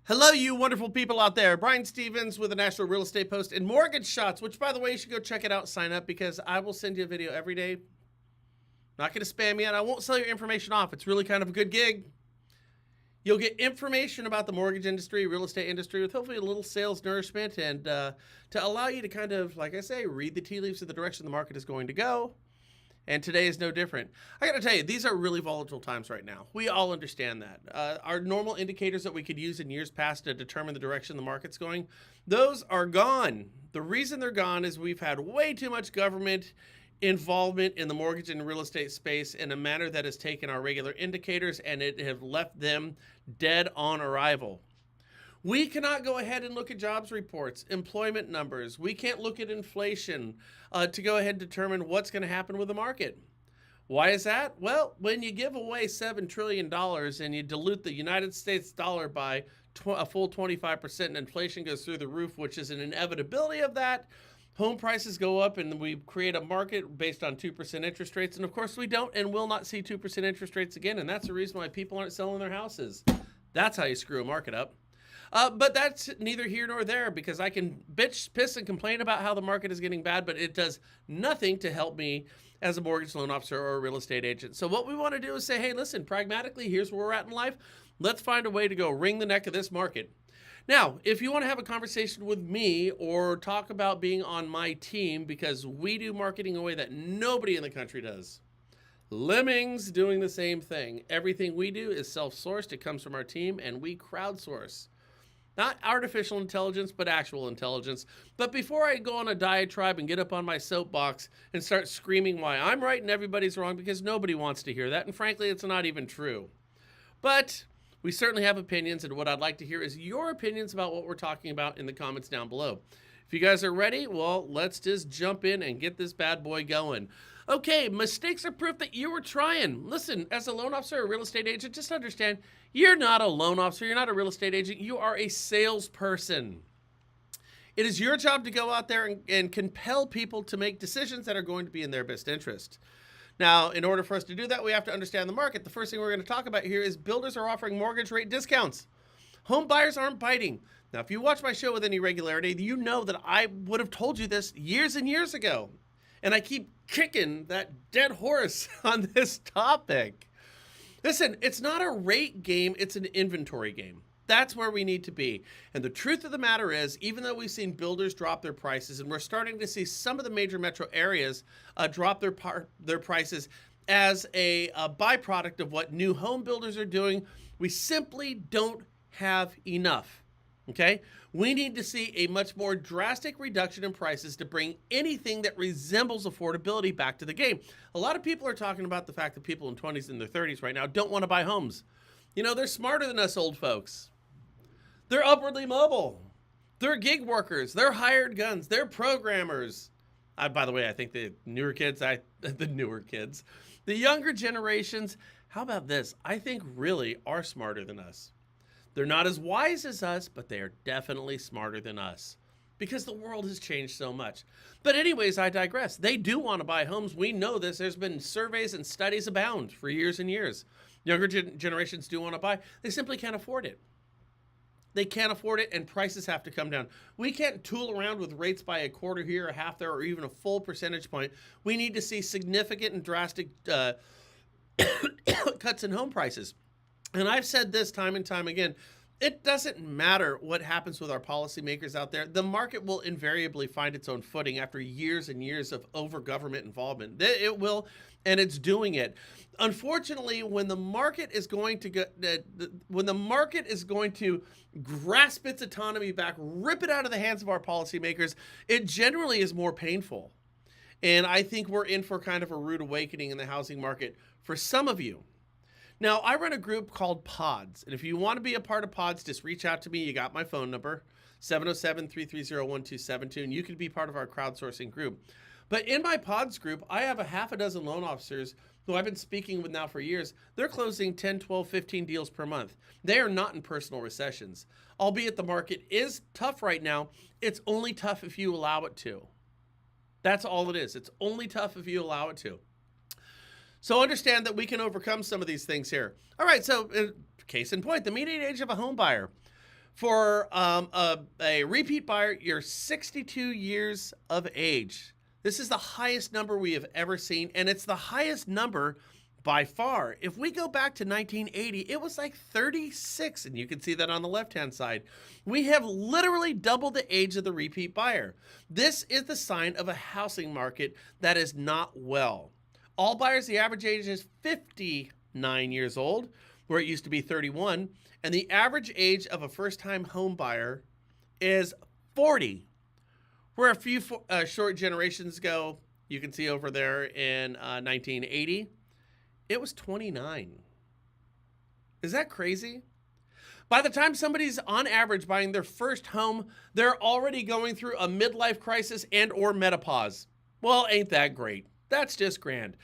Hello, you wonderful people out there. Brian Stevens with the National Real Estate Post and Mortgage Shots, which, by the way, you should go check it out. Sign up because I will send you a video every day. Not going to spam you, and I won't sell your information off. It's really kind of a good gig. You'll get information about the mortgage industry, real estate industry, with hopefully a little sales nourishment and to allow you to kind of, like I say, read the tea leaves of the direction the market is going to go. And today is no different. I got to tell you, these are really volatile times right now. We all understand that. Our normal indicators that we could use in years past to determine the direction the market's going, those are gone. The reason they're gone is we've had way too much government involvement in the mortgage and real estate space in a manner that has taken our regular indicators and it have left them dead on arrival. We cannot go ahead and look at jobs reports, employment numbers. We can't look at inflation to go ahead and determine what's going to happen with the market. Why is that? Well, when you give away $7 trillion and you dilute the United States dollar by a full 25% and inflation goes through the roof, which is an inevitability of that, home prices go up and we create a market based on 2% interest rates. And of course we don't and will not see 2% interest rates again. And that's the reason why people aren't selling their houses. That's how you screw a market up. But that's neither here nor there because I can bitch, piss, and complain about how the market is getting bad, but it does nothing to help me as a mortgage loan officer or a real estate agent. So what we want to do is say, hey, listen, pragmatically, here's where we're at in life. Let's find a way to go wring the neck of this market. Now, if you want to have a conversation with me or talk about being on my team, because we do marketing in a way that nobody in the country does. Lemmings doing the same thing. Everything we do is self-sourced. It comes from our team, and we crowdsource. Not artificial intelligence, but actual intelligence. But before I go on a diatribe and get up on my soapbox and start screaming why I'm right and everybody's wrong, because nobody wants to hear that, and frankly, it's not even true. But we certainly have opinions, and what I'd like to hear is your opinions about what we're talking about in the comments down below. If you guys are ready, well, let's just jump in and get this bad boy going. Okay, mistakes are proof that you were trying. Listen, as a loan officer or real estate agent, just understand, you're not a loan officer, you're not a real estate agent, you are a salesperson. It is your job to go out there and compel people to make decisions that are going to be in their best interest. Now, in order for us to do that, we have to understand the market. The first thing we're going to talk about here is builders are offering mortgage rate discounts. Home buyers aren't biting. Now, if you watch my show with any regularity, you know that I would have told you this years and years ago. And I keep kicking that dead horse on this topic. Listen, it's not a rate game, it's an inventory game. That's where we need to be. And the truth of the matter is, even though we've seen builders drop their prices, and we're starting to see some of the major metro areas drop their prices as a byproduct of what new home builders are doing, we simply don't have enough. Okay? We need to see a much more drastic reduction in prices to bring anything that resembles affordability back to the game. A lot of people are talking about the fact that people in 20s and their 30s right now don't want to buy homes. You know, they're smarter than us old folks. They're upwardly mobile. They're gig workers. They're hired guns. They're programmers. By the way, I think the younger generations, how about this? I think really are smarter than us. They're not as wise as us, but they are definitely smarter than us because the world has changed so much. But anyways, I digress. They do want to buy homes. We know this. There's been surveys and studies abound for years and years. Younger generations do want to buy. They simply can't afford it. They can't afford it, and prices have to come down. We can't tool around with rates by a quarter here, a half there, or even a full percentage point. We need to see significant and drastic cuts in home prices. And I've said this time and time again, it doesn't matter what happens with our policymakers out there. The market will invariably find its own footing after years and years of over-government involvement. It will, and it's doing it. Unfortunately, when the market is going to grasp its autonomy back, rip it out of the hands of our policymakers, it generally is more painful. And I think we're in for kind of a rude awakening in the housing market for some of you. Now, I run a group called Pods, and if you want to be a part of Pods, just reach out to me. You got my phone number, 707-330-1272, and you can be part of our crowdsourcing group. But in my Pods group, I have a half a dozen loan officers who I've been speaking with now for years. They're closing 10, 12, 15 deals per month. They are not in personal recessions. Albeit the market is tough right now, it's only tough if you allow it to. That's all it is. It's only tough if you allow it to. So understand that we can overcome some of these things here. All right, so case in point, the median age of a home buyer. For a repeat buyer, you're 62 years of age. This is the highest number we have ever seen, and it's the highest number by far. If we go back to 1980, it was like 36, and you can see that on the left-hand side. We have literally doubled the age of the repeat buyer. This is the sign of a housing market that is not well. All buyers, the average age is 59 years old, where it used to be 31, and the average age of a first-time home buyer is 40. Where a few short generations ago, you can see over there in 1980, it was 29. Is that crazy? By the time somebody's on average buying their first home, they're already going through a midlife crisis and or menopause. Well, ain't that great? That's just grand.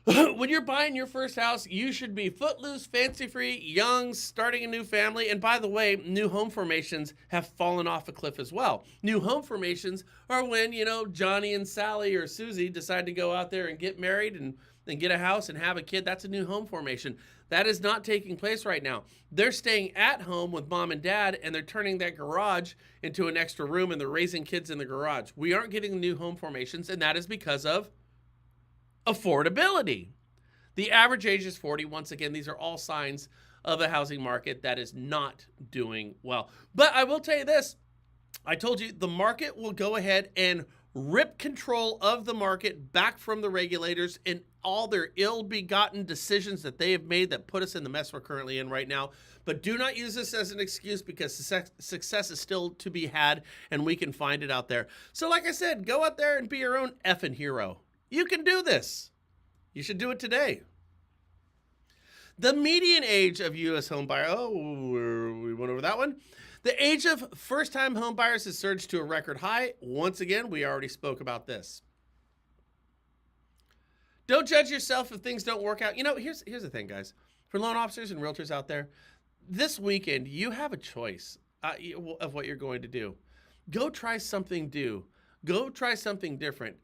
When you're buying your first house, you should be footloose, fancy-free, young, starting a new family. And by the way, new home formations have fallen off a cliff as well. New home formations are when, you know, Johnny and Sally or Susie decide to go out there and get married and get a house and have a kid. That's a new home formation. That is not taking place right now. They're staying at home with mom and dad, and they're turning that garage into an extra room, and they're raising kids in the garage. We aren't getting new home formations, and that is because of affordability. The average age is 40. Once again, these are all signs of a housing market that is not doing well. But I will tell you this. I told you the market will go ahead and rip control of the market back from the regulators and all their ill-begotten decisions that they have made that put us in the mess we're currently in right now. But do not use this as an excuse, because success is still to be had, and we can find it out there. So like I said, go out there and be your own effing hero. You can do this. You should do it today. The median age of U.S. home buyer, we went over that one. The age of first-time home buyers has surged to a record high. Once again, we already spoke about this. Don't judge yourself if things don't work out. You know, here's the thing, guys. For loan officers and realtors out there, this weekend, you have a choice of what you're going to do. Go try something new. Go try something different.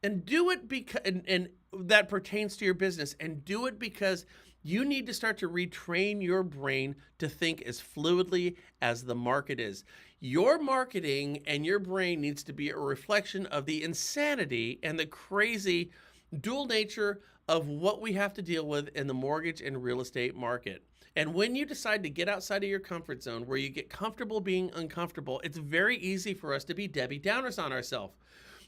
And do it because, and that pertains to your business, and do it because you need to start to retrain your brain to think as fluidly as the market is. Your marketing and your brain needs to be a reflection of the insanity and the crazy dual nature of what we have to deal with in the mortgage and real estate market. And when you decide to get outside of your comfort zone, where you get comfortable being uncomfortable, it's very easy for us to be Debbie Downers on ourselves.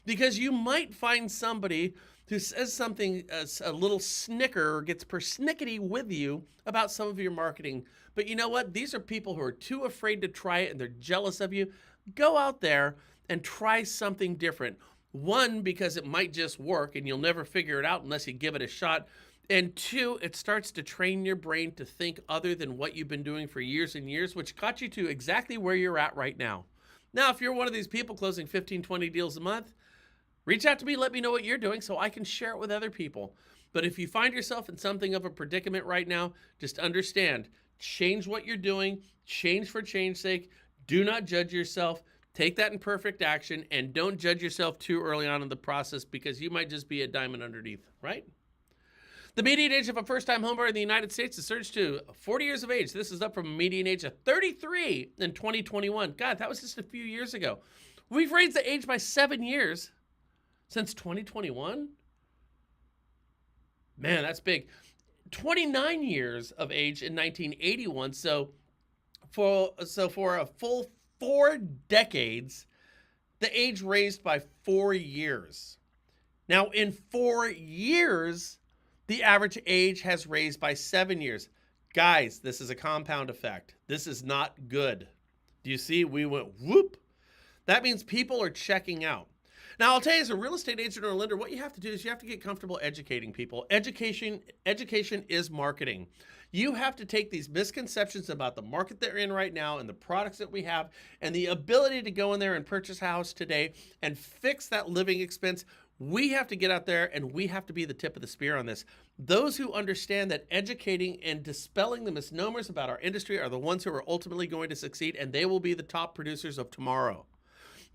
Because you might find somebody who says something, a little snicker, or gets persnickety with you about some of your marketing. But you know what? These are people who are too afraid to try it, and they're jealous of you. Go out there and try something different. One, because it might just work, and you'll never figure it out unless you give it a shot. And two, it starts to train your brain to think other than what you've been doing for years and years, which got you to exactly where you're at right now. Now, if you're one of these people closing 15, 20 deals a month, reach out to me, let me know what you're doing so I can share it with other people. But if you find yourself in something of a predicament right now, just understand, change what you're doing, change for change's sake. Do not judge yourself. Take that in perfect action, and don't judge yourself too early on in the process, because you might just be a diamond underneath, right? The median age of a first-time homebuyer in the United States has surged to 40 years of age. This is up from a median age of 33 in 2021. God, that was just a few years ago. We've raised the age by 7 years. Since 2021? Man, that's big. 29 years of age in 1981. So for a full 4 decades, the age raised by 4 years. Now, in 4 years, the average age has raised by 7 years. Guys, this is a compound effect. This is not good. Do you see? We went whoop. That means people are checking out. Now, I'll tell you, as a real estate agent or a lender, what you have to do is you have to get comfortable educating people. Education is marketing. You have to take these misconceptions about the market they're in right now and the products that we have and the ability to go in there and purchase a house today and fix that living expense. We have to get out there, and we have to be the tip of the spear on this. Those who understand that educating and dispelling the misnomers about our industry are the ones who are ultimately going to succeed, and they will be the top producers of tomorrow.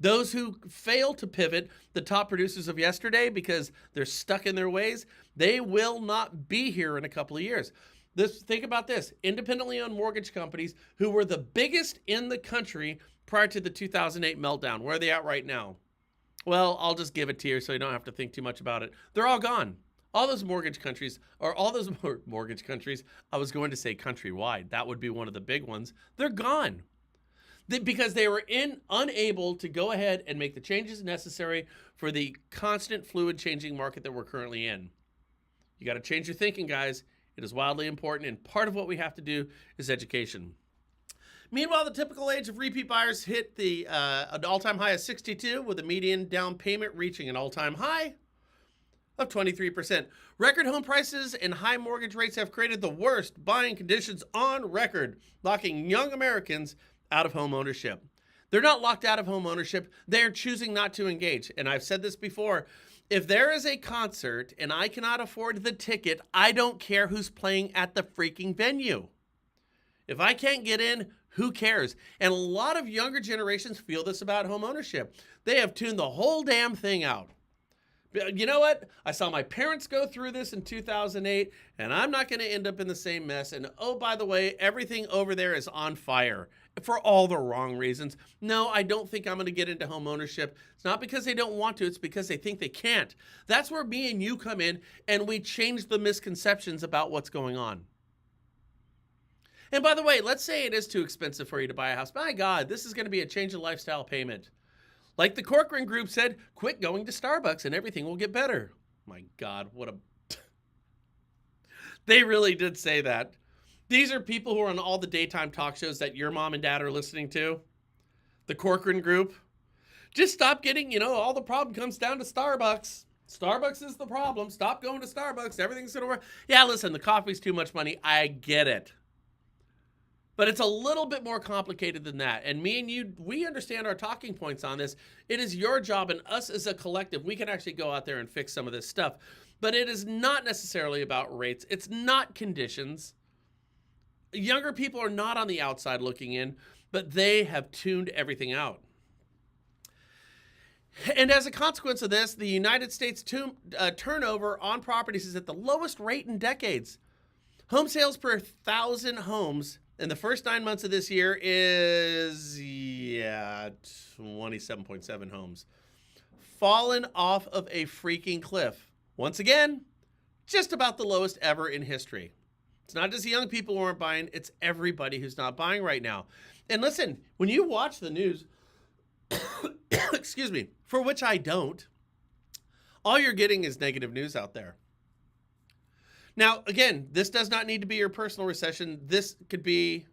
Those who fail to pivot, the top producers of yesterday, because they're stuck in their ways, they will not be here in a couple of years. Think about this. Independently owned mortgage companies who were the biggest in the country prior to the 2008 meltdown. Where are they at right now? Well, I'll just give it to you so you don't have to think too much about it. They're all gone. All those mortgage countries, or all those mortgage countries, I was going to say countrywide. That would be one of the big ones. They're gone. Because they were unable to go ahead and make the changes necessary for the constant fluid changing market that we're currently in. You got to change your thinking, guys. It is wildly important, and part of what we have to do is education. Meanwhile, the typical age of repeat buyers hit an all-time high of 62, with a median down payment reaching an all-time high of 23%. Record home prices and high mortgage rates have created the worst buying conditions on record, locking young Americans out of home ownership. They're not locked out of home ownership. They're choosing not to engage. And I've said this before. If there is a concert and I cannot afford the ticket, I don't care who's playing at the freaking venue. If I can't get in, who cares? And a lot of younger generations feel this about home ownership. They have tuned the whole damn thing out. You know what? I saw my parents go through this in 2008, and I'm not going to end up in the same mess. And oh, by the way, everything over there is on fire for all the wrong reasons. No, I don't think I'm going to get into home ownership. It's not because they don't want to. It's because they think they can't. That's where me and you come in, and we change the misconceptions about what's going on. And by the way, let's say it is too expensive for you to buy a house. My God, this is going to be a change of lifestyle payment. Like the Corcoran Group said, quit going to Starbucks and everything will get better. My God, what a... They really did say that. These are people who are on all the daytime talk shows that your mom and dad are listening to. The Corcoran Group. Just stop getting, all the problem comes down to Starbucks. Starbucks is the problem. Stop going to Starbucks. Everything's going to work. Yeah, listen, the coffee's too much money. I get it. But it's a little bit more complicated than that. And me and you, we understand our talking points on this. It is your job, and us as a collective, we can actually go out there and fix some of this stuff. But it is not necessarily about rates. It's not conditions. Younger people are not on the outside looking in, but they have tuned everything out. And as a consequence of this, the United States turnover on properties is at the lowest rate in decades. Home sales per 1,000 homes in the first 9 months of this year is, 27.7 homes. Fallen off of a freaking cliff. Once again, just about the lowest ever in history. It's not just the young people who aren't buying, it's everybody who's not buying right now. And listen, when you watch the news, excuse me, for which I don't, all you're getting is negative news out there. Now, again, this does not need to be your personal recession. This could be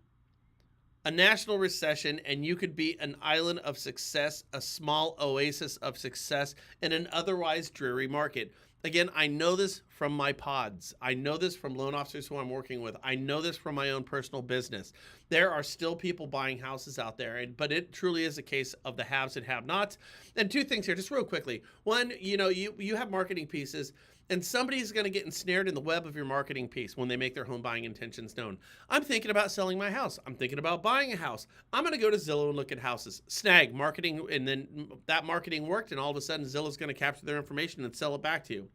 a national recession, and you could be an island of success, a small oasis of success in an otherwise dreary market. Again, I know this from my pods. I know this from loan officers who I'm working with. I know this from my own personal business. There are still people buying houses out there, but it truly is a case of the haves and have-nots. And two things here, just real quickly. One, you have marketing pieces, and somebody's going to get ensnared in the web of your marketing piece when they make their home buying intentions known. I'm thinking about selling my house. I'm thinking about buying a house. I'm going to go to Zillow and look at houses. Snag, marketing, and then that marketing worked, and all of a sudden Zillow's going to capture their information and sell it back to you.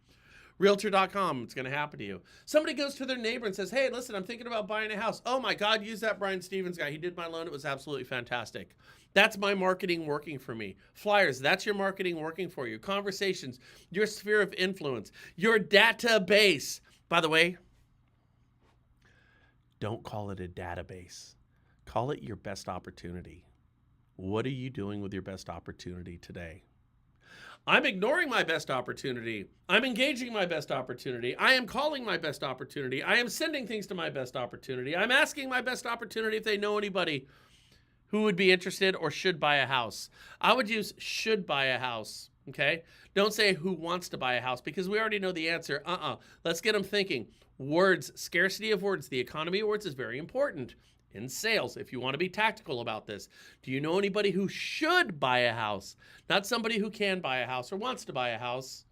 Realtor.com, it's going to happen to you. Somebody goes to their neighbor and says, hey, listen, I'm thinking about buying a house. Oh my God, use that Brian Stevens guy. He did my loan. It was absolutely fantastic. That's my marketing working for me. Flyers, that's your marketing working for you. Conversations, your sphere of influence, your database. By the way, don't call it a database. Call it your best opportunity. What are you doing with your best opportunity today? I'm ignoring my best opportunity. I'm engaging my best opportunity. I am calling my best opportunity. I am sending things to my best opportunity. I'm asking my best opportunity if they know anybody who would be interested or should buy a house. I would use should buy a house, okay? Don't say who wants to buy a house because we already know the answer. Let's get them thinking. Words, scarcity of words. The economy of words is very important. In sales, if you want to be tactical about this, do you know anybody who should buy a house? Not somebody who can buy a house or wants to buy a house,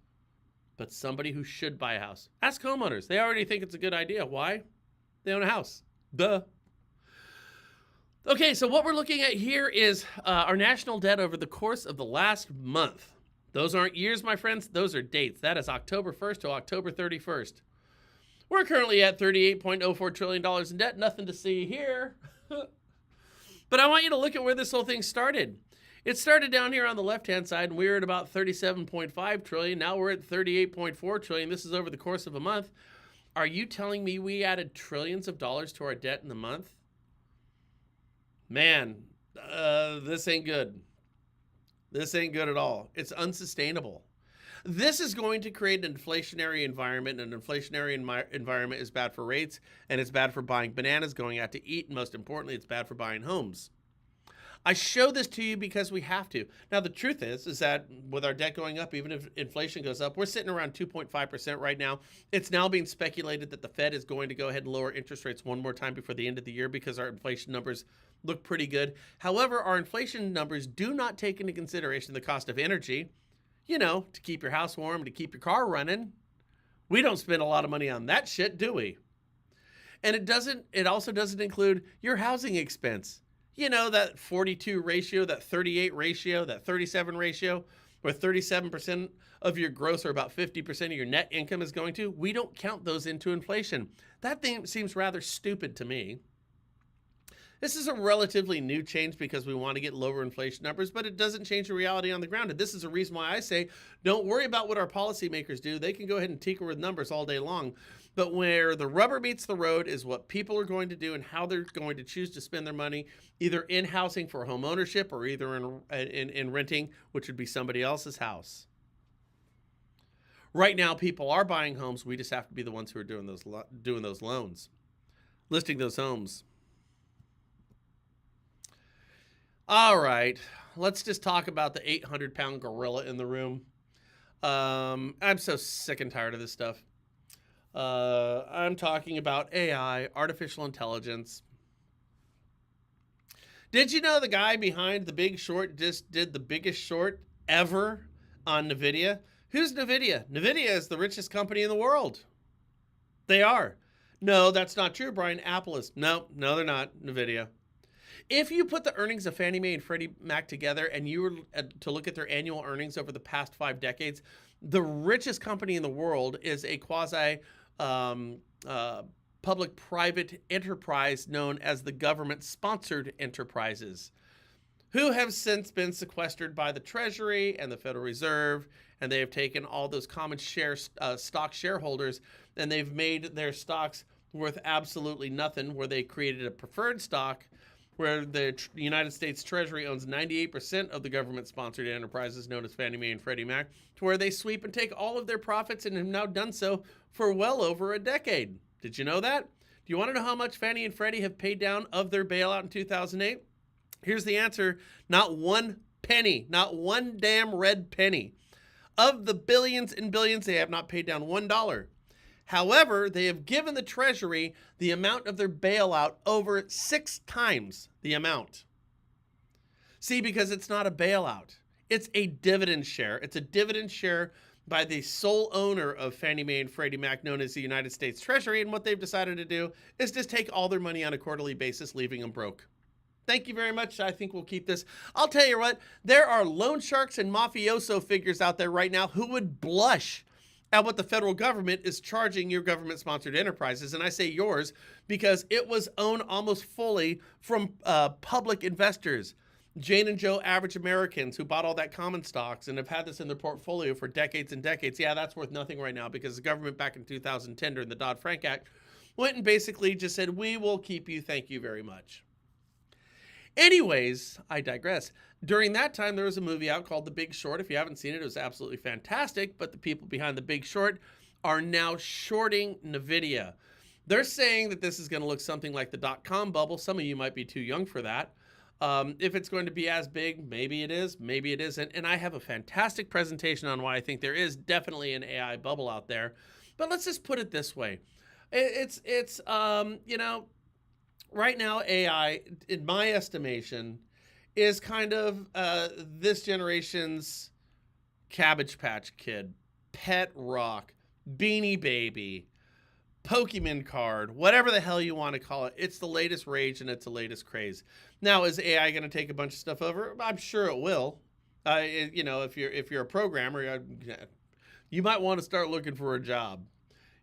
but somebody who should buy a house. Ask homeowners. They already think it's a good idea. Why? They own a house. Duh. Okay, so what we're looking at here is our national debt over the course of the last month. Those aren't years, my friends. Those are dates. That is October 1st to October 31st. We're currently at $38.04 trillion in debt. Nothing to see here. But I want you to look at where this whole thing started. It started down here on the left-hand side, and we were at about 37.5 trillion. Now we're at 38.4 trillion. This is over the course of a month. Are you telling me we added trillions of dollars to our debt in the month? Man, this ain't good. This ain't good at all. It's unsustainable. This is going to create an inflationary environment, and an inflationary environment is bad for rates, and it's bad for buying bananas, going out to eat, and most importantly, it's bad for buying homes. I show this to you because we have to. Now, the truth is that with our debt going up, even if inflation goes up, we're sitting around 2.5% right now. It's now being speculated that the Fed is going to go ahead and lower interest rates one more time before the end of the year because our inflation numbers look pretty good. However, our inflation numbers do not take into consideration the cost of energy, you know, to keep your house warm, to keep your car running. We don't spend a lot of money on that shit, do we? And it also doesn't include your housing expense. You know, that 42 ratio, that 38 ratio, that 37 ratio, where 37% of your gross or about 50% of your net income is going to. We don't count those into inflation. That thing seems rather stupid to me. This is a relatively new change because we want to get lower inflation numbers, but it doesn't change the reality on the ground. And this is a reason why I say, don't worry about what our policymakers do. They can go ahead and tinker with numbers all day long. But where the rubber meets the road is what people are going to do and how they're going to choose to spend their money, either in housing for home ownership or either in renting, which would be somebody else's house. Right now, people are buying homes. We just have to be the ones who are doing those loans, listing those homes. All right, let's just talk about the 800-pound gorilla in the room. I'm so sick and tired of this stuff. I'm talking about AI, artificial intelligence. Did you know the guy behind The Big Short just did the biggest short ever on NVIDIA? Who's NVIDIA? NVIDIA is the richest company in the world. They are. No, that's not true, Brian. Apple is. No, they're not. NVIDIA. If you put the earnings of Fannie Mae and Freddie Mac together and you were to look at their annual earnings over the past 5 decades, the richest company in the world is a quasi public-private enterprise known as the government-sponsored enterprises, who have since been sequestered by the Treasury and the Federal Reserve, and they have taken all those common stock shareholders, and they've made their stocks worth absolutely nothing, where they created a preferred stock where the United States Treasury owns 98% of the government-sponsored enterprises known as Fannie Mae and Freddie Mac, to where they sweep and take all of their profits and have now done so for well over a decade. Did you know that? Do you want to know how much Fannie and Freddie have paid down of their bailout in 2008? Here's the answer. Not one penny. Not one damn red penny. Of the billions and billions, they have not paid down $1. However, they have given the Treasury the amount of their bailout over 6 times the amount. See, because it's not a bailout. It's a dividend share. It's a dividend share by the sole owner of Fannie Mae and Freddie Mac, known as the United States Treasury. And what they've decided to do is just take all their money on a quarterly basis, leaving them broke. Thank you very much. I think we'll keep this. I'll tell you what, there are loan sharks and mafioso figures out there right now who would blush at what the federal government is charging your government-sponsored enterprises. And I say yours because it was owned almost fully from public investors, Jane and Joe average Americans who bought all that common stocks and have had this in their portfolio for decades and decades. Yeah, that's worth nothing right now because the government back in 2010 during the Dodd-Frank Act went and basically just said, we will keep you, thank you very much. Anyways, I digress. During that time, there was a movie out called The Big Short. If you haven't seen it, it was absolutely fantastic. But the people behind The Big Short are now shorting NVIDIA. They're saying that this is going to look something like the dot-com bubble. Some of you might be too young for that. If it's going to be as big, maybe it is, maybe it isn't. And I have a fantastic presentation on why I think there is definitely an AI bubble out there. But let's just put it this way. You know, right now, AI, in my estimation, is kind of this generation's Cabbage Patch Kid, Pet Rock, Beanie Baby, Pokemon card, whatever the hell you want to call it. It's the latest rage and it's the latest craze. Now, is AI going to take a bunch of stuff over? I'm sure it will. You know, if you're a programmer, you might want to start looking for a job.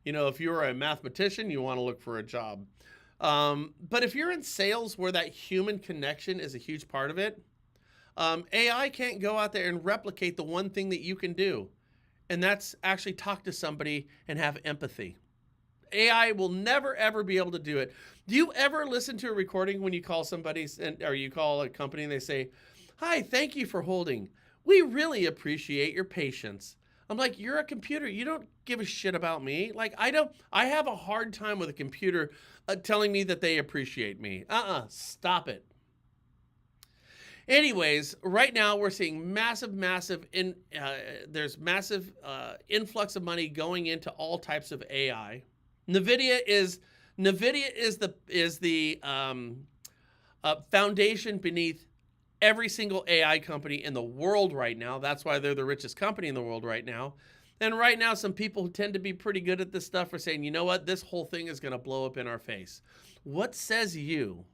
You know, if you're a mathematician, you want to look for a job. But if you're in sales where that human connection is a huge part of it, AI can't go out there and replicate the one thing that you can do, and that's actually talk to somebody and have empathy. AI will never, ever be able to do it. Do you ever listen to a recording when you call somebody or you call a company and they say, "Hi, thank you for holding. We really appreciate your patience." I'm like, you're a computer. You don't give a shit about me. Like, I have a hard time with a computer telling me that they appreciate me. Stop it. Anyways, right now we're seeing there's massive influx of money going into all types of AI. NVIDIA is the foundation beneath every single AI company in the world right now. That's why they're the richest company in the world right now. And right now, some people who tend to be pretty good at this stuff are saying, you know what, this whole thing is going to blow up in our face. What says you?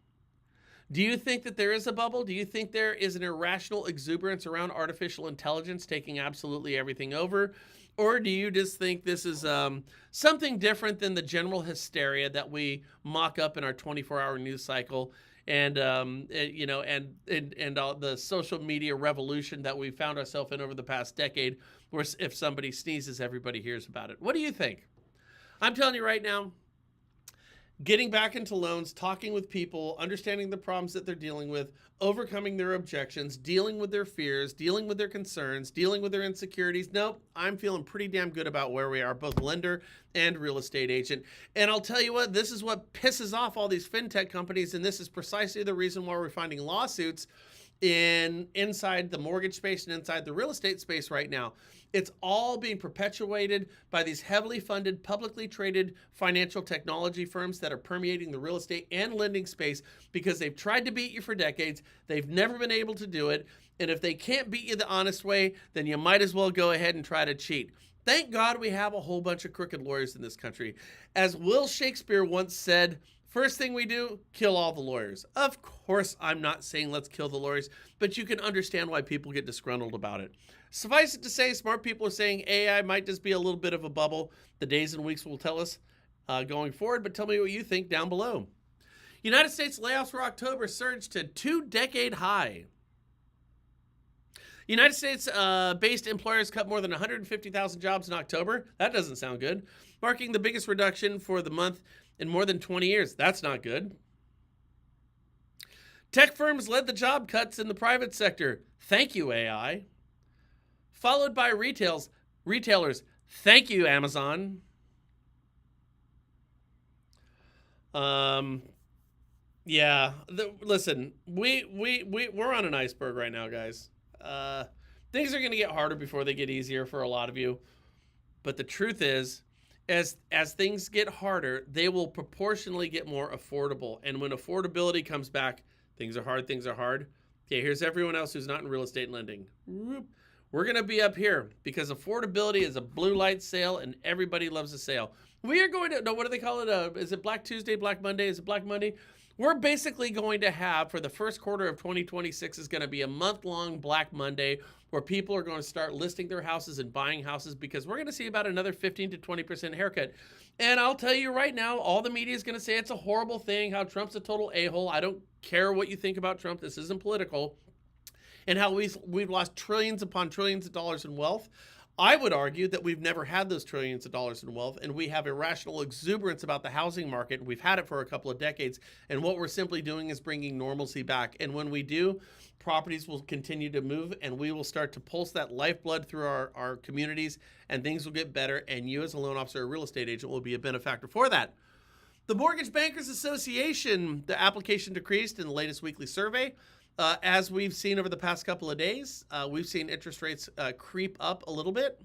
Do you think that there is a bubble? Do you think there is an irrational exuberance around artificial intelligence taking absolutely everything over? Or do you just think this is something different than the general hysteria that we mock up in our 24-hour news cycle and all the social media revolution that we found ourselves in over the past decade, where if somebody sneezes, everybody hears about it? What do you think? I'm telling you right now, getting back into loans, talking with people, understanding the problems that they're dealing with, overcoming their objections, dealing with their fears, dealing with their concerns, dealing with their insecurities. Nope, I'm feeling pretty damn good about where we are, both lender and real estate agent. And I'll tell you what, this is what pisses off all these fintech companies, and this is precisely the reason why we're finding lawsuits inside the mortgage space and inside the real estate space right now. It's all being perpetuated by these heavily funded, publicly traded financial technology firms that are permeating the real estate and lending space because they've tried to beat you for decades. They've never been able to do it. And if they can't beat you the honest way, then you might as well go ahead and try to cheat. Thank God we have a whole bunch of crooked lawyers in this country. As Will Shakespeare once said, first thing we do, kill all the lawyers. Of course, I'm not saying let's kill the lawyers, but you can understand why people get disgruntled about it. Suffice it to say, smart people are saying AI might just be a little bit of a bubble. The days and weeks will tell us going forward, but tell me what you think down below. United States layoffs for October surged to 2-decade high. United States-based employers cut more than 150,000 jobs in October. That doesn't sound good. Marking the biggest reduction for the month in more than 20 years. That's not good. Tech firms led the job cuts in the private sector. Thank you, AI. Followed by retailers. Thank you, Amazon. Listen, we're on an iceberg right now, guys. Things are going to get harder before they get easier for a lot of you. But the truth is, as things get harder, they will proportionally get more affordable. And when affordability comes back, things are hard. Okay, here's everyone else who's not in real estate lending. We're going to be up here because affordability is a blue light sale and everybody loves a sale. We are going to, no, what do they call it? Is it Black Tuesday, Black Monday? Is it Black Monday? We're basically going to have, for the first quarter of 2026, is going to be a month-long Black Monday where people are going to start listing their houses and buying houses because we're going to see about another 15 to 20% haircut. And I'll tell you right now, all the media is going to say it's a horrible thing, how Trump's a total a-hole. I don't care what you think about Trump. This isn't political. And how we've lost trillions upon trillions of dollars in wealth. I would argue that we've never had those trillions of dollars in wealth, and we have irrational exuberance about the housing market. We've had it for a couple of decades, and what we're simply doing is bringing normalcy back. And when we do, properties will continue to move, and we will start to pulse that lifeblood through our communities, and things will get better, and you as a loan officer or real estate agent will be a benefactor for that. The Mortgage Bankers Association, the application decreased in the latest weekly survey. As we've seen over the past couple of days, we've seen interest rates creep up a little bit.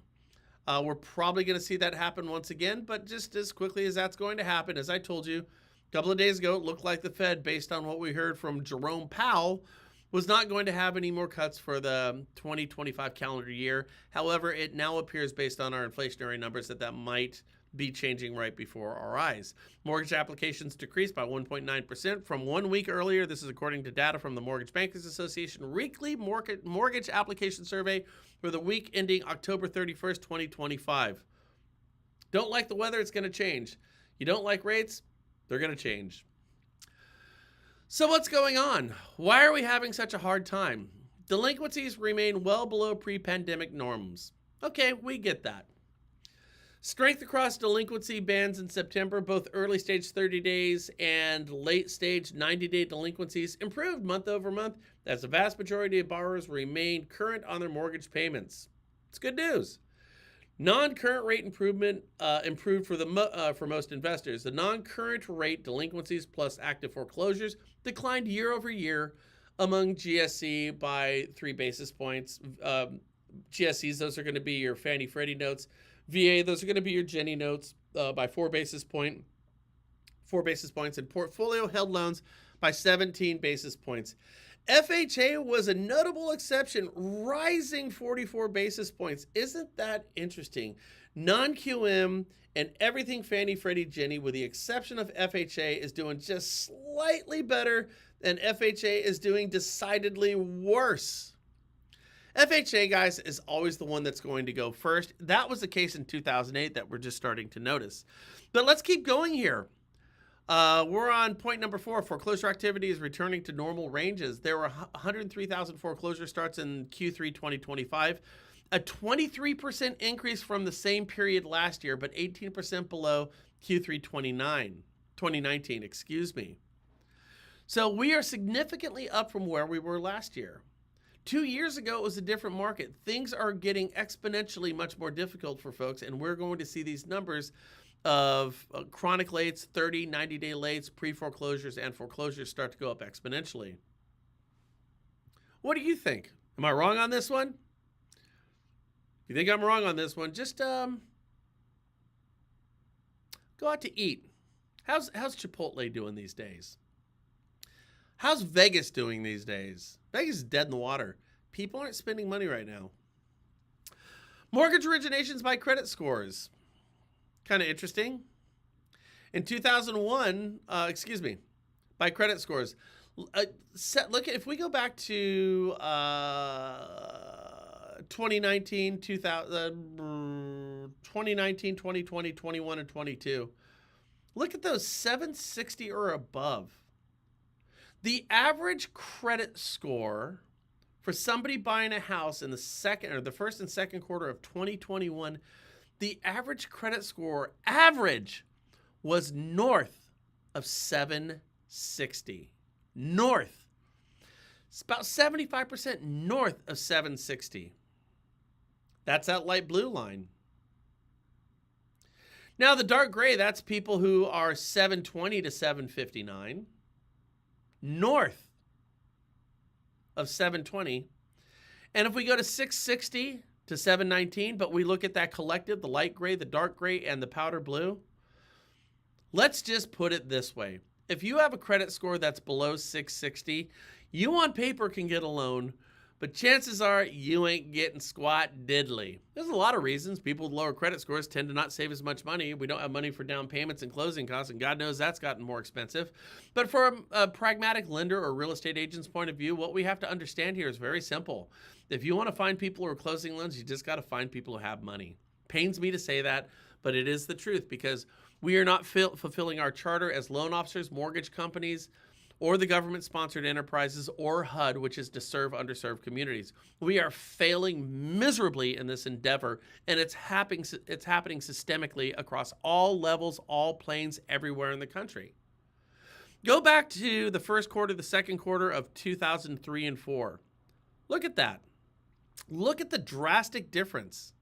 We're probably going to see that happen once again, but just as quickly as that's going to happen, as I told you a couple of days ago, it looked like the Fed, based on what we heard from Jerome Powell, was not going to have any more cuts for the 2025 calendar year. However, it now appears, based on our inflationary numbers, that might be changing right before our eyes. Mortgage applications decreased by 1.9% from 1 week earlier. This is according to data from the Mortgage Bankers Association weekly mortgage application survey for the week ending October 31st, 2025. Don't like the weather, it's going to change. You don't like rates, they're going to change. So what's going on? Why are we having such a hard time? Delinquencies remain well below pre-pandemic norms. Okay, we get that. Strength across delinquency bands in September, both early stage 30 days and late stage 90-day delinquencies improved month over month as the vast majority of borrowers remained current on their mortgage payments. It's good news. Non-current rate improvement improved for most investors. The non-current rate delinquencies plus active foreclosures declined year over year among GSE by 3 basis points. GSEs, those are going to be your Fannie Freddie notes. VA, those are going to be your Ginnie notes by 4 basis points, and portfolio held loans by 17 basis points. FHA was a notable exception, rising 44 basis points. Isn't that interesting? Non-QM and everything Fannie, Freddie, Ginnie, with the exception of FHA, is doing just slightly better, and FHA is doing decidedly worse. FHA, guys, is always the one that's going to go first. That was the case in 2008 that we're just starting to notice. But let's keep going here. We're on point number 4. Foreclosure activity is returning to normal ranges. There were 103,000 foreclosure starts in Q3 2025, a 23% increase from the same period last year, but 18% below Q3 2019. Excuse me. So we are significantly up from where we were last year. 2 years ago, it was a different market. Things are getting exponentially much more difficult for folks, and we're going to see these numbers of chronic lates, 30, 90-day lates, pre-foreclosures, and foreclosures start to go up exponentially. What do you think? Am I wrong on this one? If you think I'm wrong on this one, just go out to eat. How's Chipotle doing these days? How's Vegas doing these days? Vegas is dead in the water. People aren't spending money right now. Mortgage originations by credit scores. Kind of interesting. In 2001, by credit scores. If we go back to 2019, 2020, 21, and 22, look at those 760 or above. The average credit score for somebody buying a house in the first and second quarter of 2021, the average credit score was north of 760. North. It's about 75% north of 760. That's that light blue line. Now the dark gray, that's people who are 720 to 759. North of 720. And if we go to 660 to 719, but we look at that collective, the light gray, the dark gray, and the powder blue, let's just put it this way. If you have a credit score that's below 660, you on paper can get a loan, but chances are you ain't getting squat diddly. There's a lot of reasons. People with lower credit scores tend to not save as much money. We don't have money for down payments and closing costs, and God knows that's gotten more expensive. But from a pragmatic lender or real estate agent's point of view, what we have to understand here is very simple. If you want to find people who are closing loans, you just got to find people who have money. Pains me to say that, but it is the truth, because we are not fulfilling our charter as loan officers, mortgage companies, or the government-sponsored enterprises, or HUD, which is to serve underserved communities. We are failing miserably in this endeavor, and it's happening systemically across all levels, all planes, everywhere in the country. Go back to the first quarter, the second quarter of 2003 and 4. Look at that. Look at the drastic difference.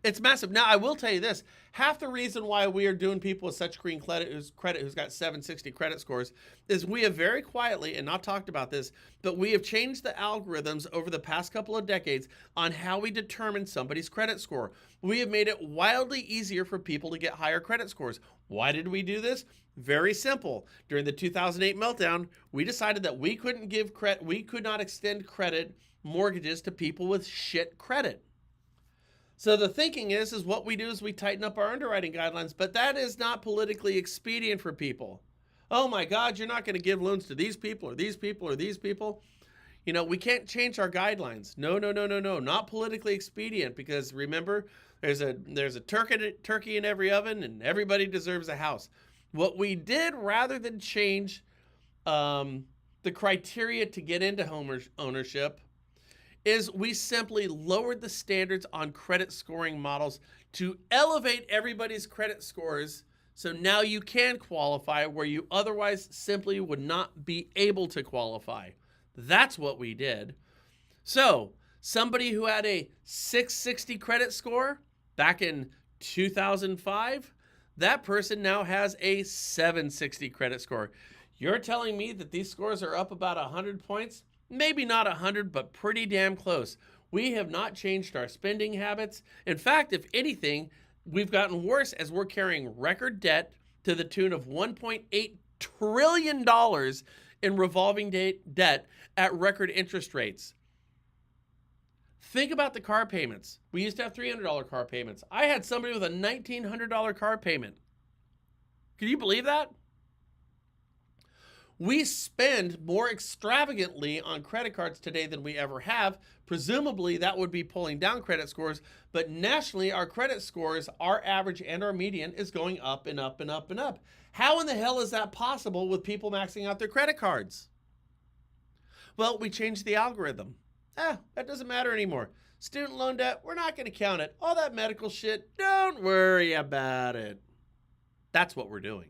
It's massive. Now, I will tell you this. Half the reason why we are doing people with such green credit who's got 760 credit scores is we have very quietly, and not talked about this, but we have changed the algorithms over the past couple of decades on how we determine somebody's credit score. We have made it wildly easier for people to get higher credit scores. Why did we do this? Very simple. During the 2008 meltdown, we decided that we could not extend credit mortgages to people with shit credit. So the thinking is what we do is we tighten up our underwriting guidelines, but that is not politically expedient for people. Oh my God, you're not going to give loans to these people or these people or these people. You know, we can't change our guidelines. No, no, no, no, no. Not politically expedient, because remember, there's a turkey in every oven, and everybody deserves a house. What we did, rather than change the criteria to get into home ownership, is we simply lowered the standards on credit scoring models to elevate everybody's credit scores. So now you can qualify where you otherwise simply would not be able to qualify. That's what we did. So somebody who had a 660 credit score back in 2005, that person now has a 760 credit score. You're telling me that these scores are up about 100 points? Maybe not 100, but pretty damn close. We have not changed our spending habits. In fact, if anything, we've gotten worse as we're carrying record debt to the tune of $1.8 trillion in revolving debt at record interest rates. Think about the car payments. We used to have $300 car payments. I had somebody with a $1,900 car payment. Can you believe that? We spend more extravagantly on credit cards today than we ever have. Presumably, that would be pulling down credit scores. But nationally, our credit scores, our average and our median, is going up and up and up and up. How in the hell is that possible with people maxing out their credit cards? Well, we changed the algorithm. That doesn't matter anymore. Student loan debt, we're not going to count it. All that medical shit, don't worry about it. That's what we're doing.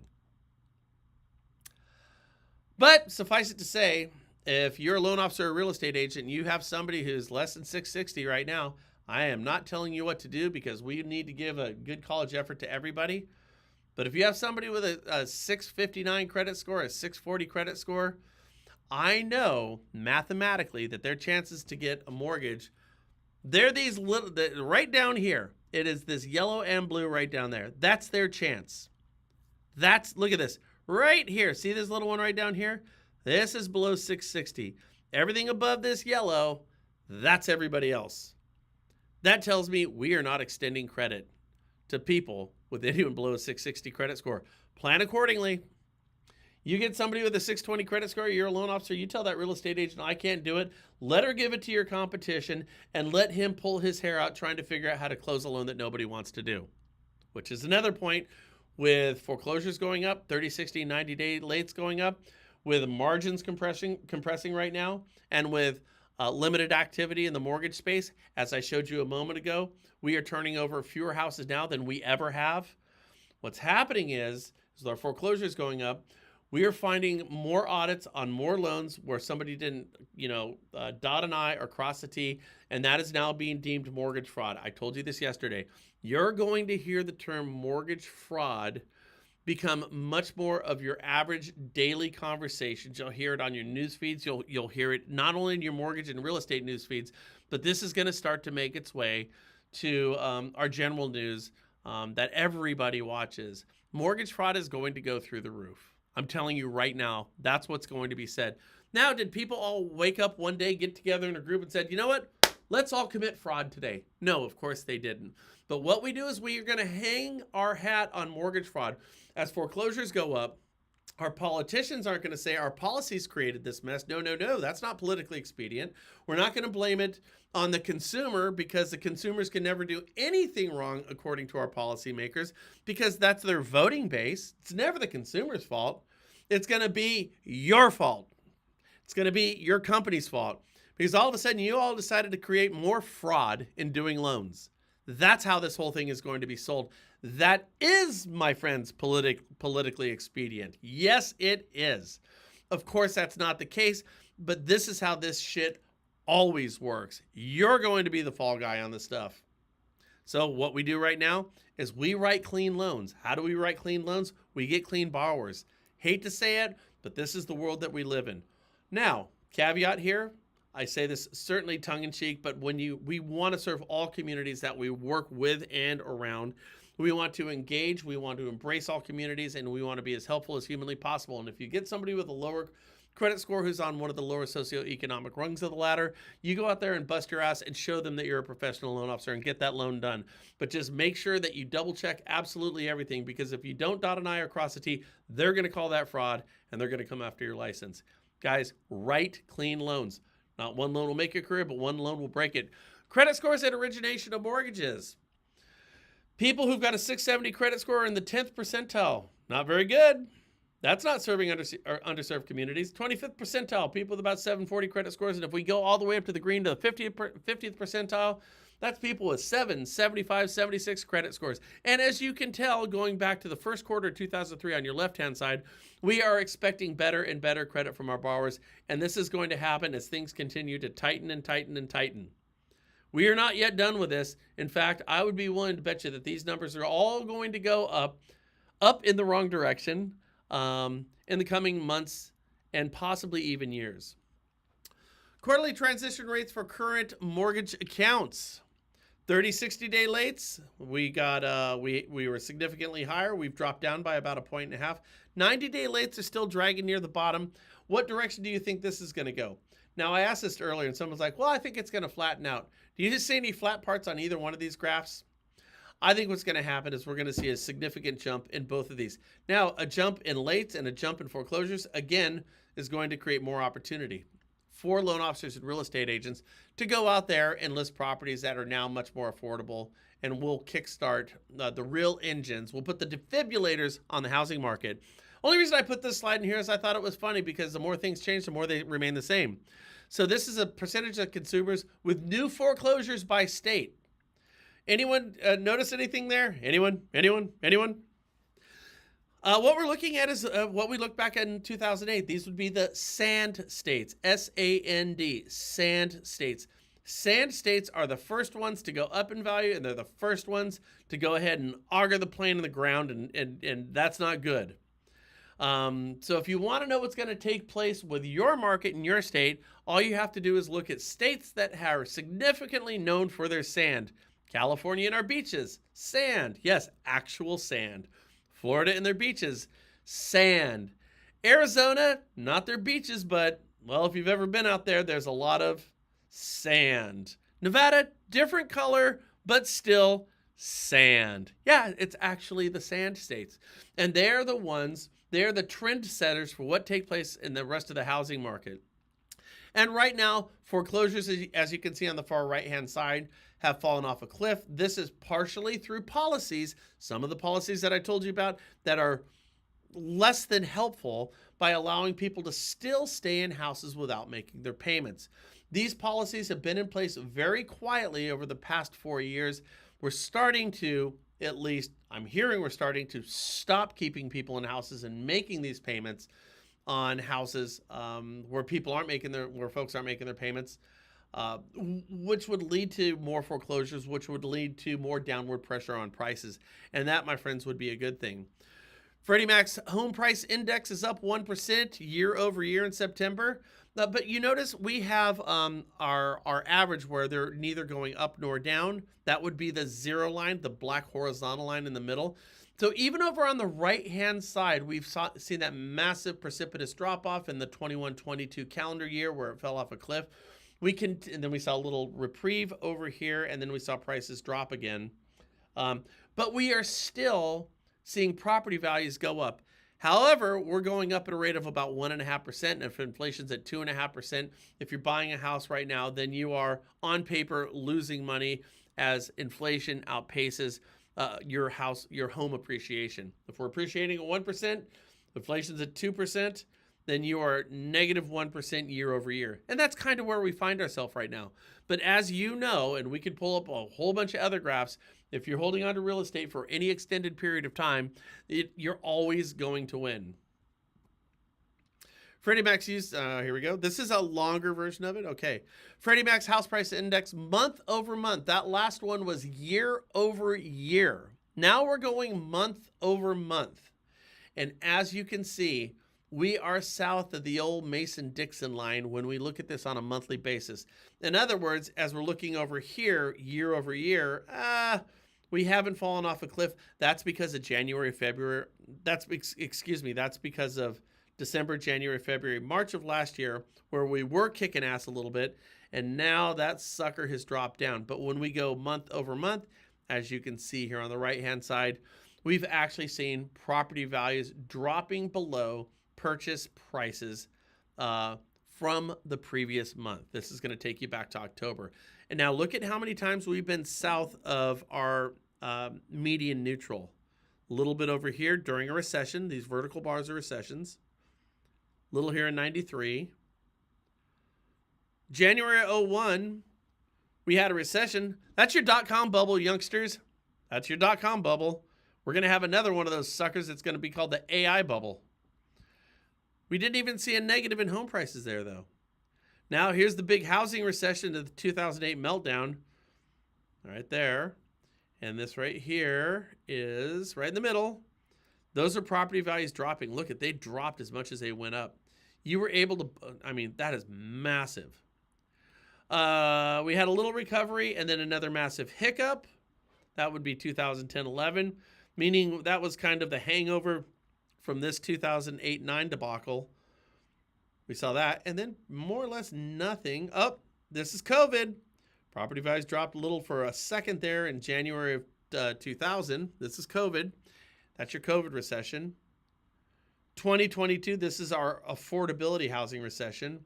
But suffice it to say, if you're a loan officer or real estate agent and you have somebody who's less than 660 right now, I am not telling you what to do, because we need to give a good college effort to everybody. But if you have somebody with a 659 credit score, a 640 credit score, I know mathematically that their chances to get a mortgage, they're these little, right down here. It is this yellow and blue right down there. That's their chance. Look at this. Right here, see this little one right down here? This is below 660. Everything above this yellow, that's everybody else. That tells me we are not extending credit to people with anyone below a 660 credit score. Plan accordingly. You get somebody with a 620 credit score, you're a loan officer, you tell that real estate agent, I can't do it. Let her give it to your competition and let him pull his hair out trying to figure out how to close a loan that nobody wants to do. Which is another point. With foreclosures going up, 30, 60, 90-day lates going up, with margins compressing right now, and with limited activity in the mortgage space, as I showed you a moment ago, we are turning over fewer houses now than we ever have. What's happening is our foreclosures going up, we are finding more audits on more loans where somebody didn't, dot an I or cross a T, and that is now being deemed mortgage fraud. I told you this yesterday. You're going to hear the term mortgage fraud become much more of your average daily conversations. You'll hear it on your news feeds. You'll hear it not only in your mortgage and real estate news feeds, but this is going to start to make its way to our general news that everybody watches. Mortgage fraud is going to go through the roof. I'm telling you right now, that's what's going to be said. Now, did people all wake up one day, get together in a group and said, you know what? Let's all commit fraud today. No, of course they didn't. But what we do is we are going to hang our hat on mortgage fraud. As foreclosures go up, our politicians aren't going to say our policies created this mess. No, no, no. That's not politically expedient. We're not going to blame it on the consumer, because the consumers can never do anything wrong according to our policymakers, because that's their voting base. It's never the consumer's fault. It's going to be your fault. It's going to be your company's fault, because all of a sudden you all decided to create more fraud in doing loans. That's how this whole thing is going to be sold. That is, my friends, politically expedient. Yes, it is. Of course, that's not the case, but this is how this shit always works. You're going to be the fall guy on this stuff. So what we do right now is we write clean loans. How do we write clean loans? We get clean borrowers. Hate to say it, but this is the world that we live in. Now, caveat here, I say this certainly tongue-in-cheek, but we want to serve all communities that we work with and around. We want to engage, we want to embrace all communities, and we want to be as helpful as humanly possible. And if you get somebody with a lower credit score who's on one of the lower socioeconomic rungs of the ladder, you go out there and bust your ass and show them that you're a professional loan officer and get that loan done. But just make sure that you double check absolutely everything, because if you don't dot an I or cross a T, they're going to call that fraud and they're going to come after your license. Guys, write clean loans. Not one loan will make your career, but one loan will break it. Credit scores at origination of mortgages. People who've got a 670 credit score are in the 10th percentile. Not very good. That's not serving underserved communities. 25th percentile, people with about 740 credit scores. And if we go all the way up to the green to the 50th percentile, that's people with 7, 75, 76 credit scores. And as you can tell, going back to the first quarter of 2003 on your left-hand side, we are expecting better and better credit from our borrowers. And this is going to happen as things continue to tighten and tighten and tighten. We are not yet done with this. In fact, I would be willing to bet you that these numbers are all going to go up in the wrong direction in the coming months and possibly even years. Quarterly transition rates for current mortgage accounts. 30, 60-day lates, we got we were significantly higher. We've dropped down by about 1.5 points. 90-day lates are still dragging near the bottom. What direction do you think this is going to go? Now, I asked this earlier, and someone's like, well, I think it's going to flatten out. Do you just see any flat parts on either one of these graphs? I think what's going to happen is we're going to see a significant jump in both of these. Now, a jump in lates and a jump in foreclosures, again, is going to create more opportunity for loan officers and real estate agents to go out there and list properties that are now much more affordable, and we'll kickstart the real engines. We'll put the defibrillators on the housing market. Only reason I put this slide in here is I thought it was funny because the more things change, the more they remain the same. So this is a percentage of consumers with new foreclosures by state. Anyone notice anything there? Anyone? What we're looking at is what we looked back at in 2008. These would be the sand states, S-A-N-D, sand states. Sand states are the first ones to go up in value, and they're the first ones to go ahead and auger the plane in the ground, and that's not good. So if you want to know what's going to take place with your market in your state, all you have to do is look at states that are significantly known for their sand. California and our beaches, sand. Yes, actual sand. Florida and their beaches, sand. Arizona, not their beaches, but, well, if you've ever been out there, there's a lot of sand. Nevada, different color, but still sand. Yeah, it's actually the sand states. And they're the ones, they're the trend setters for what takes place in the rest of the housing market. And right now, foreclosures, as you can see on the far right-hand side, have fallen off a cliff. This is partially through policies, some of the policies that I told you about that are less than helpful by allowing people to still stay in houses without making their payments. These policies have been in place very quietly over the past 4 years. We're starting to, at least I'm hearing we're starting to stop keeping people in houses and making these payments on houses where folks aren't making their payments, which would lead to more foreclosures, which would lead to more downward pressure on prices. And that, my friends, would be a good thing. Freddie Mac's home price index is up 1% year over year in September. But you notice we have our average where they're neither going up nor down. That would be the zero line, the black horizontal line in the middle. So even over on the right-hand side, we've seen that massive precipitous drop-off in the 21-22 calendar year where it fell off a cliff. And then we saw a little reprieve over here, and then we saw prices drop again. But we are still seeing property values go up. However, we're going up at a rate of about 1.5%. And if inflation's at 2.5%, if you're buying a house right now, then you are on paper losing money as inflation outpaces your home appreciation. If we're appreciating at 1%, inflation's at 2%, then you are negative 1% year over year. And that's kind of where we find ourselves right now. But as you know, and we could pull up a whole bunch of other graphs, if you're holding on to real estate for any extended period of time, you're always going to win. Freddie Mac's here we go. This is a longer version of it. Okay. Freddie Mac's house price index month over month. That last one was year over year. Now we're going month over month. And as you can see, we are south of the old Mason-Dixon line when we look at this on a monthly basis. In other words, as we're looking over here, year over year, we haven't fallen off a cliff. That's because of January, February. That's because of December, January, February, March of last year, where we were kicking ass a little bit, and now that sucker has dropped down. But when we go month over month, as you can see here on the right-hand side, we've actually seen property values dropping below purchase prices from the previous month. This is going to take you back to October. And now look at how many times we've been south of our median neutral. A little bit over here during a recession. These vertical bars are recessions. Little here in 93. January 01, we had a recession. That's your dot-com bubble, youngsters. That's your dot-com bubble. We're going to have another one of those suckers. It's going to be called the AI bubble. We didn't even see a negative in home prices there, though. Now, here's the big housing recession of the 2008 meltdown. Right there. And this right here is right in the middle. Those are property values dropping. Look at, they dropped as much as they went up. You were able to, I mean, that is massive. We had a little recovery and then another massive hiccup. That would be 2010-11, meaning that was kind of the hangover from this 2008-9 debacle. We saw that, and then more or less nothing. Oh, this is COVID. Property values dropped a little for a second there in January of 2000. This is COVID. That's your COVID recession. 2022, this is our affordability housing recession.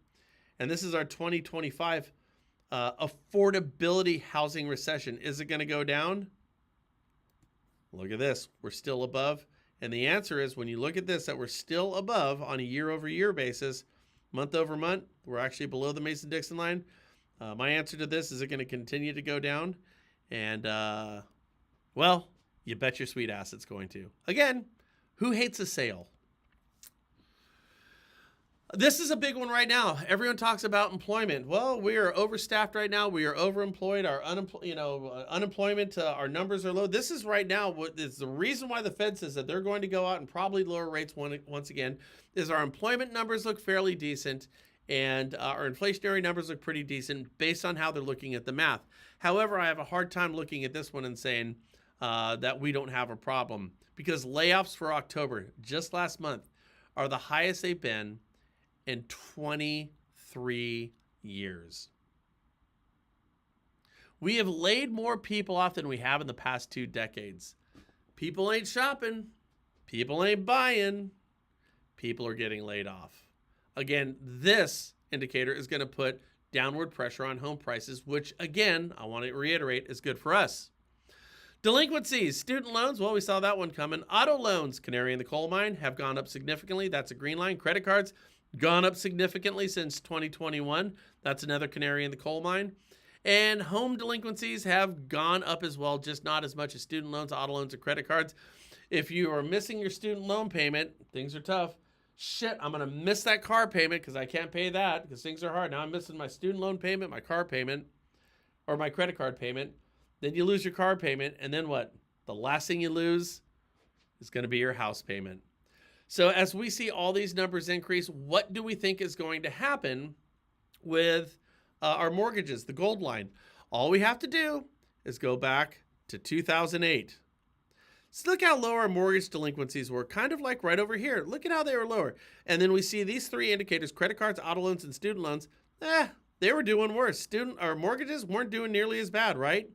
And this is our 2025 affordability housing recession. Is it going to go down? Look at this. We're still above. And the answer is, when you look at this, that we're still above on a year-over-year basis, month over month, we're actually below the Mason-Dixon line. My answer to this, is it going to continue to go down? And, well, you bet your sweet ass it's going to. Again, who hates a sale? This is a big one right now. Everyone talks about employment. Well, we are overstaffed right now. We are overemployed. Our unemployment, our numbers are low. This is right now what is the reason why the Fed says that they're going to go out and probably lower rates once again, is our employment numbers look fairly decent and our inflationary numbers look pretty decent based on how they're looking at the math. However, I have a hard time looking at this one and saying that we don't have a problem, because layoffs for October, just last month, are the highest they've been in 23 years. We have laid more people off than we have in the past 2 decades. People ain't shopping. People ain't buying. People are getting laid off. Again, this indicator is going to put downward pressure on home prices, which, again, I want to reiterate, is good for us. Delinquencies, student loans, well, we saw that one coming. Auto loans, canary in the coal mine, have gone up significantly. That's a green line. Credit cards, gone up significantly since 2021. That's another canary in the coal mine. And home delinquencies have gone up as well, just not as much as student loans, auto loans, or credit cards. If you are missing your student loan payment, things are tough. Shit, I'm going to miss that car payment because I can't pay that because things are hard. Now I'm missing my student loan payment, my car payment, or my credit card payment. Then you lose your car payment, and then what? The last thing you lose is going to be your house payment. So as we see all these numbers increase, what do we think is going to happen with our mortgages, the gold line? All we have to do is go back to 2008. So look how low our mortgage delinquencies were, kind of like right over here. Look at how they were lower. And then we see these 3 indicators, credit cards, auto loans, and student loans. They were doing worse. Our mortgages weren't doing nearly as bad, right?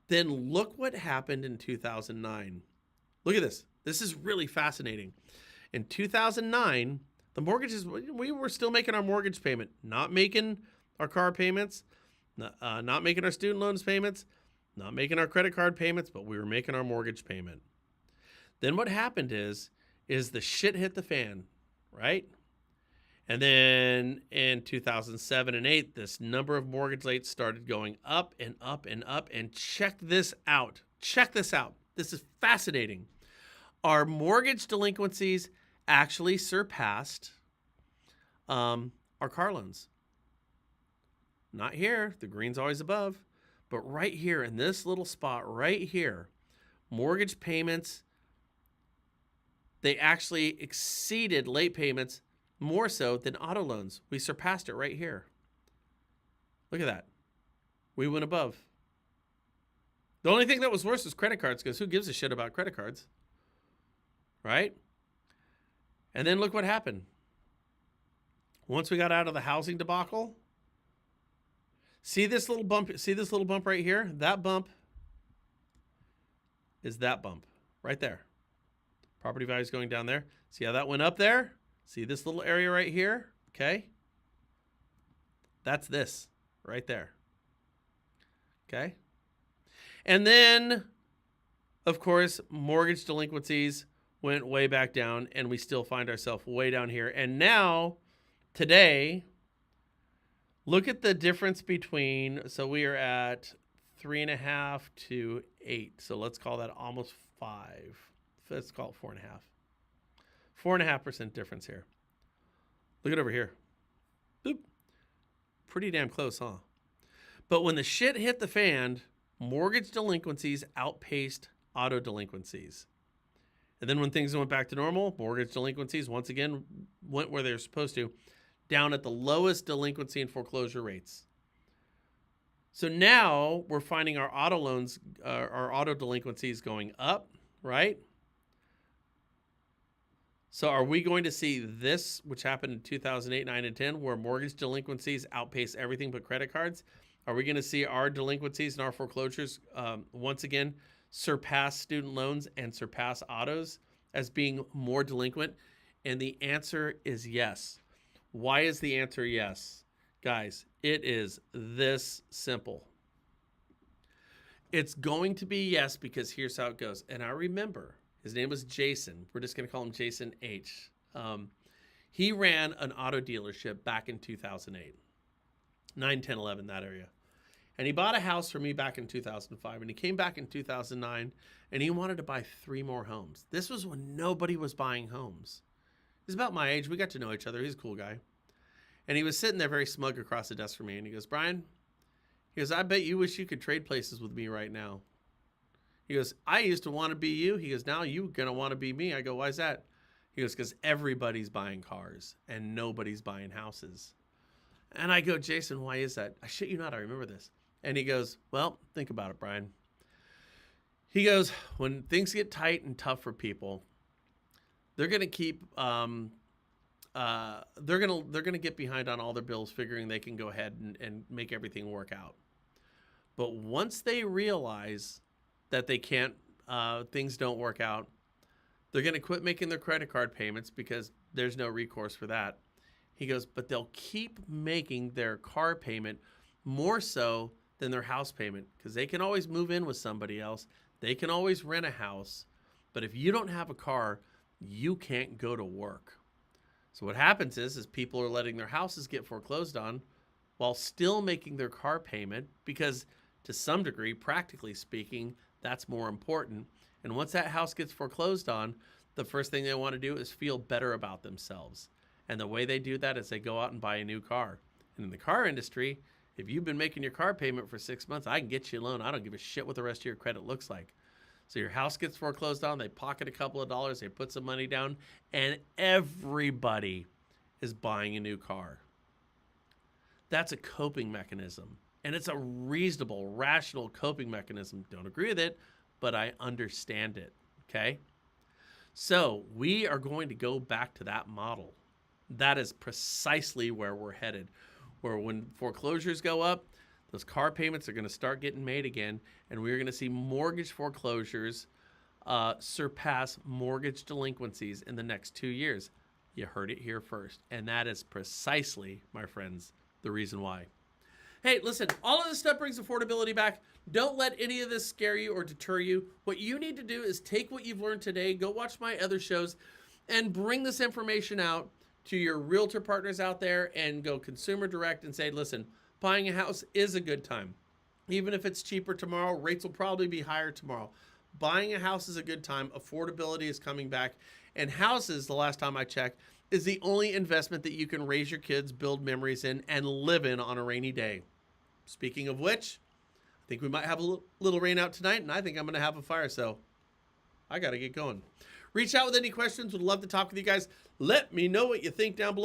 Then look what happened in 2009. Look at this. This is really fascinating. In 2009, the mortgages, we were still making our mortgage payment, not making our car payments, not making our student loans payments, not making our credit card payments, but we were making our mortgage payment. Then what happened is the shit hit the fan, right? And then in 2007 and 8, this number of mortgage rates started going up and up and up. And check this out. Check this out. This is fascinating. Our mortgage delinquencies actually surpassed our car loans. Not here. The green's always above. But right here in this little spot right here, mortgage payments, they actually exceeded late payments more so than auto loans. We surpassed it right here. Look at that. We went above. The only thing that was worse was credit cards, because who gives a shit about credit cards? Right? And then look what happened. Once we got out of the housing debacle, see this little bump right here? That bump is that bump right there. Property values going down there. See how that went up there? See this little area right here? Okay. That's this right there. Okay. And then, of course, mortgage delinquencies went way back down, and we still find ourselves way down here. And now, today, look at the difference between, so we are at 3.5 to 8. So let's call that almost 5. Let's call it 4.5. 4.5% difference here. Look at over here. Boop. Pretty damn close, huh? But when the shit hit the fan, mortgage delinquencies outpaced auto delinquencies. And then when things went back to normal, mortgage delinquencies once again went where they're supposed to, down at the lowest delinquency and foreclosure rates. So now we're finding our auto loans, our auto delinquencies going up, right? So are we going to see this, which happened in 2008, 9, and 10, where mortgage delinquencies outpace everything but credit cards? Are we going to see our delinquencies and our foreclosures once again surpass student loans and surpass autos as being more delinquent? And the answer is yes. Why is the answer yes? Guys, it is this simple. It's going to be yes because here's how it goes. And I remember, his name was Jason. We're just going to call him Jason H. He ran an auto dealership back in 2008. 9, 10, 11, that area. And he bought a house for me back in 2005. And he came back in 2009, and he wanted to buy 3 more homes. This was when nobody was buying homes. He's about my age. We got to know each other. He's a cool guy. And he was sitting there very smug across the desk from me. And he goes, Brian, he goes, I bet you wish you could trade places with me right now. He goes, I used to want to be you. He goes, now you're going to want to be me. I go, why is that? He goes, because everybody's buying cars and nobody's buying houses. And I go, Jason, why is that? I shit you not, I remember this. And he goes, well, think about it, Brian. He goes, when things get tight and tough for people, they're going to keep, they're going to get behind on all their bills, figuring they can go ahead and make everything work out. But once they realize that they can't, things don't work out, they're going to quit making their credit card payments because there's no recourse for that. He goes, but they'll keep making their car payment more so than their house payment because they can always move in with somebody else. They can always rent a house. But if you don't have a car, you can't go to work. So what happens is people are letting their houses get foreclosed on while still making their car payment because to some degree, practically speaking, that's more important. And once that house gets foreclosed on, the first thing they want to do is feel better about themselves. And the way they do that is they go out and buy a new car. And in the car industry, if you've been making your car payment for 6 months, I can get you a loan. I don't give a shit what the rest of your credit looks like. So your house gets foreclosed on, they pocket a couple of dollars, they put some money down, and everybody is buying a new car. That's a coping mechanism. And it's a reasonable, rational coping mechanism. Don't agree with it, but I understand it, okay? So we are going to go back to that model. That is precisely where we're headed, where when foreclosures go up, those car payments are going to start getting made again, and we're going to see mortgage foreclosures surpass mortgage delinquencies in the next 2 years. You heard it here first, and that is precisely, my friends, the reason why. Hey, listen, all of this stuff brings affordability back. Don't let any of this scare you or deter you. What you need to do is take what you've learned today, go watch my other shows, and bring this information out to your realtor partners out there and go consumer direct and say, listen, buying a house is a good time. Even if it's cheaper tomorrow, rates will probably be higher tomorrow. Buying a house is a good time. Affordability is coming back. And houses, the last time I checked, is the only investment that you can raise your kids, build memories in, and live in on a rainy day. Speaking of which, I think we might have a little rain out tonight, and I think I'm going to have a fire, so I got to get going. Reach out with any questions. Would love to talk with you guys. Let me know what you think down below.